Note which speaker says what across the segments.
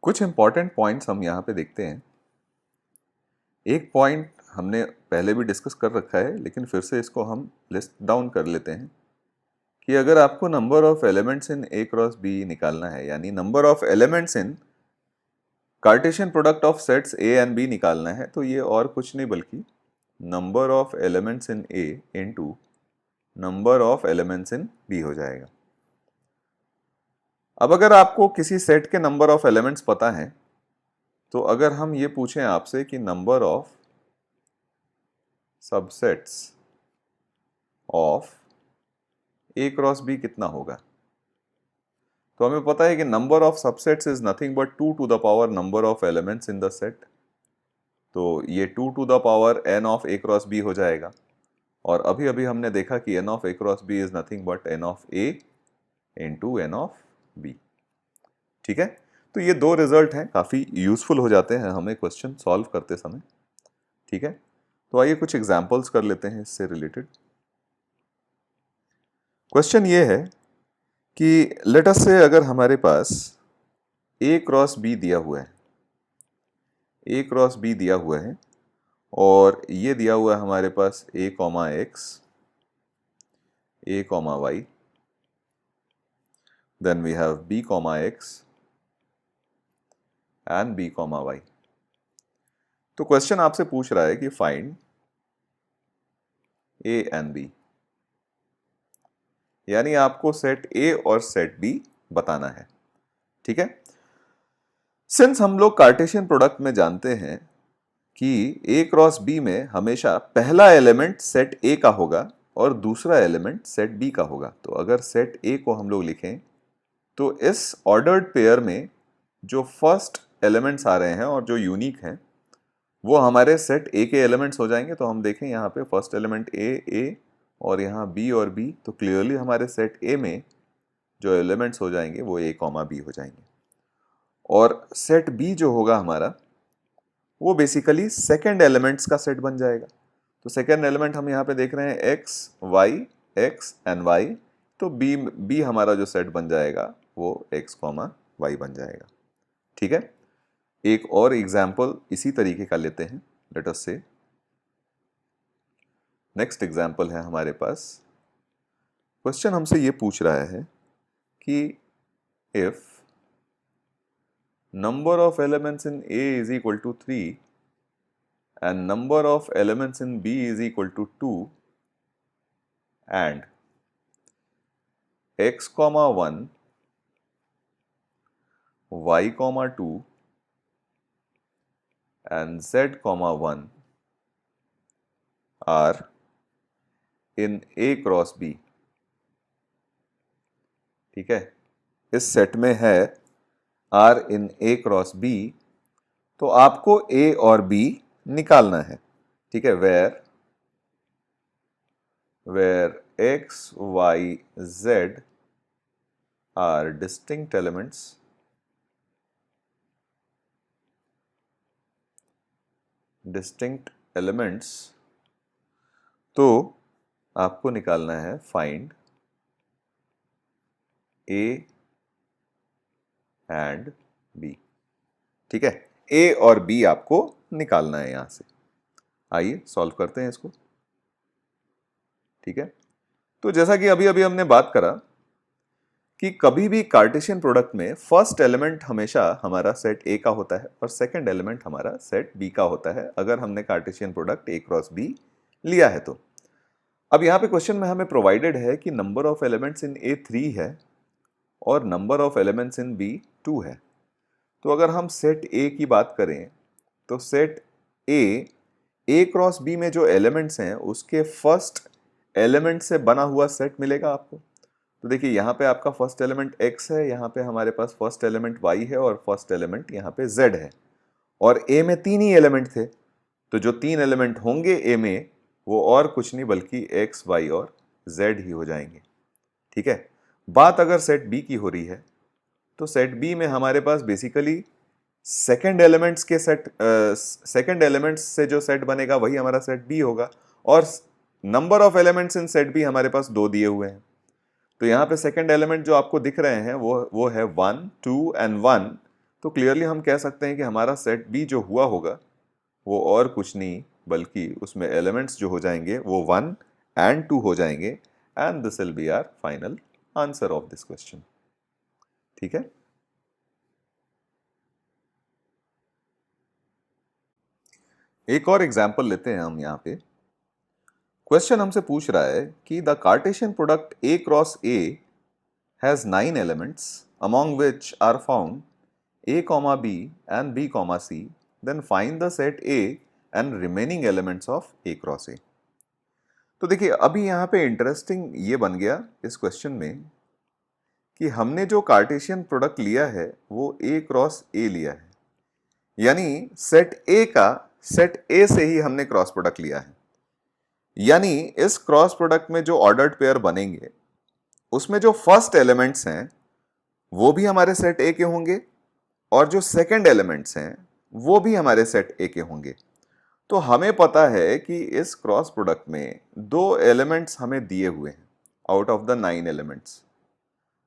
Speaker 1: कुछ important points हम यहाँ पे देखते हैं। एक पॉइंट हमने पहले भी डिस्कस कर रखा है, लेकिन फिर से इसको हम लिस्ट डाउन कर लेते हैं कि अगर आपको number of elements in A cross B निकालना है, यानी number of elements in Cartesian product of sets A and B निकालना है, तो ये और कुछ नहीं बल्कि number of elements in A into number of elements in B हो जाएगा। अब अगर आपको किसी सेट के नंबर ऑफ एलिमेंट्स पता है, तो अगर हम ये पूछें आपसे कि number of subsets of A cross B कितना होगा, तो हमें पता है कि number of subsets is nothing but 2 to the power number of elements in the set. तो ये 2 to the power n of A cross B हो जाएगा। और अभी अभी हमने देखा कि n of A cross B is nothing but n of A into n of B. ठीक है, तो ये दो रिजल्ट हैं, काफ़ी यूजफुल हो जाते हैं हमें क्वेश्चन सॉल्व करते समय। ठीक है, तो आइए कुछ एग्जांपल्स कर लेते हैं इससे रिलेटेड। क्वेश्चन ये है कि लेट अस से अगर हमारे पास ए क्रॉस बी दिया हुआ है, ए क्रॉस बी दिया हुआ है और ये दिया हुआ है हमारे पास A comma X, A comma Y, then we have B comma X and B comma Y. तो क्वेश्चन आपसे पूछ रहा है कि फाइंड ए एंड बी, यानी आपको सेट ए और सेट बी बताना है। ठीक है, सिंस हम लोग कार्टेशियन प्रोडक्ट में जानते हैं कि ए क्रॉस बी में हमेशा पहला एलिमेंट सेट ए का होगा और दूसरा एलिमेंट सेट बी का होगा, तो अगर सेट ए को हम लोग लिखें तो इस ऑर्डर्ड पेयर में जो फर्स्ट एलिमेंट्स आ रहे हैं और जो यूनिक हैं वो हमारे सेट ए के एलिमेंट्स हो जाएंगे। तो हम देखें यहाँ पे फर्स्ट एलिमेंट ए और यहाँ बी और बी, तो क्लियरली हमारे सेट ए में जो एलिमेंट्स हो जाएंगे वो ए कॉमा बी हो जाएंगे। और सेट बी जो होगा हमारा वो बेसिकली सेकेंड एलिमेंट्स का सेट बन जाएगा। तो सेकेंड एलिमेंट हम यहाँ पे देख रहे हैं एक्स एंड वाई, तो बी हमारा जो सेट बन जाएगा वो एक्स कॉमा वाई बन जाएगा। ठीक है, एक और एग्जाम्पल इसी तरीके का लेते हैं। लेट अस से नेक्स्ट एग्जाम्पल है हमारे पास। क्वेश्चन हमसे ये पूछ रहा है कि if number of elements in A is equal to 3 and number of elements in B is equal to 2 and x comma 1 y comma 2 and z comma 1 are in A cross B। ठीक है, इस set में है are in A cross B, तो आपको A और B निकालना है। ठीक है, where X Y Z are distinct elements, तो आपको निकालना है फाइंड ए एंड बी। ठीक है, ए और बी आपको निकालना है यहां से। आइए सॉल्व करते हैं इसको। ठीक है, तो जैसा कि अभी अभी हमने बात करा कि कभी भी कार्टेशियन प्रोडक्ट में फर्स्ट एलिमेंट हमेशा हमारा सेट ए का होता है और सेकंड एलिमेंट हमारा सेट बी का होता है, अगर हमने Cartesian product A cross B लिया है तो। अब यहां पे क्वेश्चन में हमें प्रोवाइडेड है कि number of elements in A 3 है और number of elements in B 2 है। तो अगर हम सेट ए की बात करें तो सेट ए क्रॉस बी में जो एलिमेंट्स हैं उसके फर्स्ट एलिमेंट से बना हुआ सेट मिलेगा आपको। तो देखिए यहाँ पे आपका फर्स्ट एलिमेंट x है, यहाँ पे हमारे पास फर्स्ट एलिमेंट y है और फर्स्ट एलिमेंट यहाँ पे z है, और a में 3 ही एलिमेंट थे, तो जो 3 एलिमेंट होंगे a में वो और कुछ नहीं बल्कि x, y और z ही हो जाएंगे। ठीक है, बात अगर सेट बी की हो रही है तो सेट बी में हमारे पास बेसिकली सेकंड एलिमेंट्स से जो सेट बनेगा वही हमारा सेट बी होगा, और number of elements in set B हमारे पास 2 दिए हुए हैं। तो यहाँ पे सेकंड एलिमेंट जो आपको दिख रहे हैं वो है 1, 2 एंड 1, तो क्लियरली हम कह सकते हैं कि हमारा सेट बी जो हुआ होगा वो और कुछ नहीं बल्कि उसमें एलिमेंट्स जो हो जाएंगे वो 1 and 2 हो जाएंगे, and this will be our final answer of this question. ठीक है, एक और एग्जांपल लेते हैं हम यहाँ पे। क्वेश्चन हमसे पूछ रहा है कि the Cartesian product A cross A has 9 elements among which are found a comma b and b comma c, then find the set A and remaining elements of A cross A। तो देखिए अभी यहाँ पे interesting ये बन गया इस question में कि हमने जो कार्टेशियन प्रोडक्ट लिया है वो A क्रॉस A लिया है, यानी सेट A का सेट A से ही हमने क्रॉस प्रोडक्ट लिया है। यानी इस क्रॉस प्रोडक्ट में जो ऑर्डर्ड पेयर बनेंगे उसमें जो फर्स्ट एलिमेंट्स हैं वो भी हमारे सेट ए के होंगे और जो सेकंड एलिमेंट्स हैं वो भी हमारे सेट ए के होंगे। तो हमें पता है कि इस क्रॉस प्रोडक्ट में 2 एलिमेंट्स हमें दिए हुए हैं आउट ऑफ द 9 एलिमेंट्स।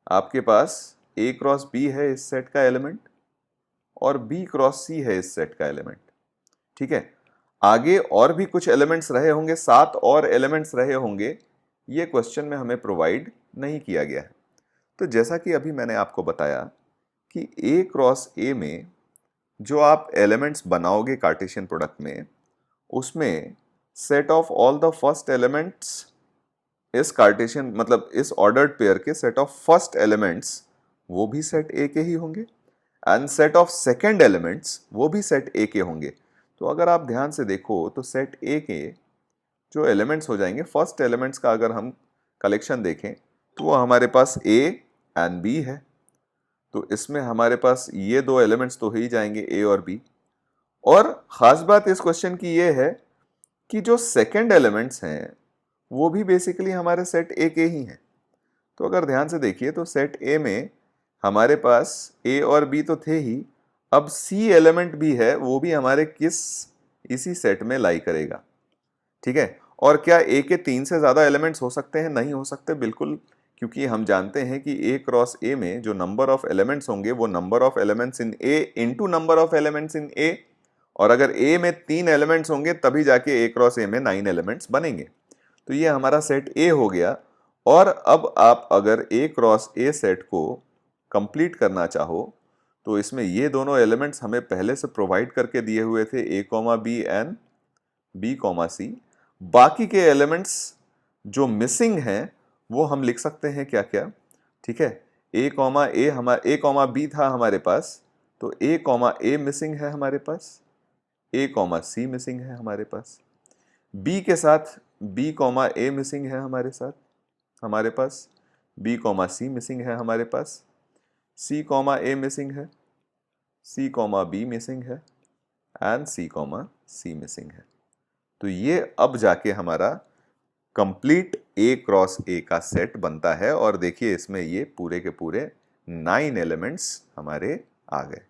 Speaker 1: आपके पास ए क्रॉस बी है इस सेट का एलिमेंट और बी क्रॉस सी है इस सेट का एलिमेंट। ठीक है, आगे और भी कुछ एलिमेंट्स रहे होंगे, 7 और एलिमेंट्स रहे होंगे, ये क्वेश्चन में हमें प्रोवाइड नहीं किया गया है। तो जैसा कि अभी मैंने आपको बताया कि ए क्रॉस ए में जो आप एलिमेंट्स बनाओगे कार्टेशियन प्रोडक्ट में, उसमें set of all the first elements इस कार्टेशियन मतलब इस ऑर्डर्ड पेयर के सेट ऑफ फर्स्ट एलिमेंट्स वो भी सेट ए के ही होंगे and set of second elements वो भी सेट ए के होंगे। तो अगर आप ध्यान से देखो तो सेट ए के जो एलिमेंट्स हो जाएंगे, फर्स्ट एलिमेंट्स का अगर हम कलेक्शन देखें तो वो हमारे पास ए एंड बी है। तो इसमें हमारे पास ये 2 एलिमेंट्स तो ही जाएंगे ए और बी। और खास बात इस क्वेश्चन की ये है कि जो सेकंड एलिमेंट्स हैं वो भी बेसिकली हमारे सेट ए के ही हैं। तो अगर ध्यान से देखिए तो सेट ए में हमारे पास ए और बी तो थे ही, अब सी एलिमेंट भी है, वो भी हमारे इसी सेट में लाई करेगा। ठीक है, और क्या ए के 3 से ज्यादा एलिमेंट्स हो सकते हैं? नहीं हो सकते, बिल्कुल, क्योंकि हम जानते हैं कि ए क्रॉस ए में जो नंबर ऑफ एलिमेंट्स होंगे वो number of elements in A into number of elements in A, और अगर ए में 3 एलिमेंट्स होंगे तभी जाके ए क्रॉस ए में 9 एलिमेंट्स बनेंगे। तो ये हमारा सेट ए हो गया। और अब आप अगर ए क्रॉस ए सेट को कंप्लीट करना चाहो तो इसमें ये दोनों एलिमेंट्स हमें पहले से प्रोवाइड करके दिए हुए थे, A comma B and B comma C. बाकी के एलिमेंट्स जो मिसिंग हैं वो हम लिख सकते हैं क्या क्या। ठीक है, ए कॉमा बी था हमारे पास, तो ए कॉमा ए मिसिंग है हमारे पास, ए कॉमा सी मिसिंग है हमारे पास, बी के साथ बी कॉमा ए मिसिंग है हमारे पास, बी कॉमा सी मिसिंग है हमारे पास, सी कॉमा ए मिसिंग है, सी कॉमा बी मिसिंग है and C comma C missing है। तो ये अब जाके हमारा कंप्लीट ए क्रॉस ए का सेट बनता है। और देखिए इसमें ये पूरे के पूरे 9 एलिमेंट्स हमारे आ गए।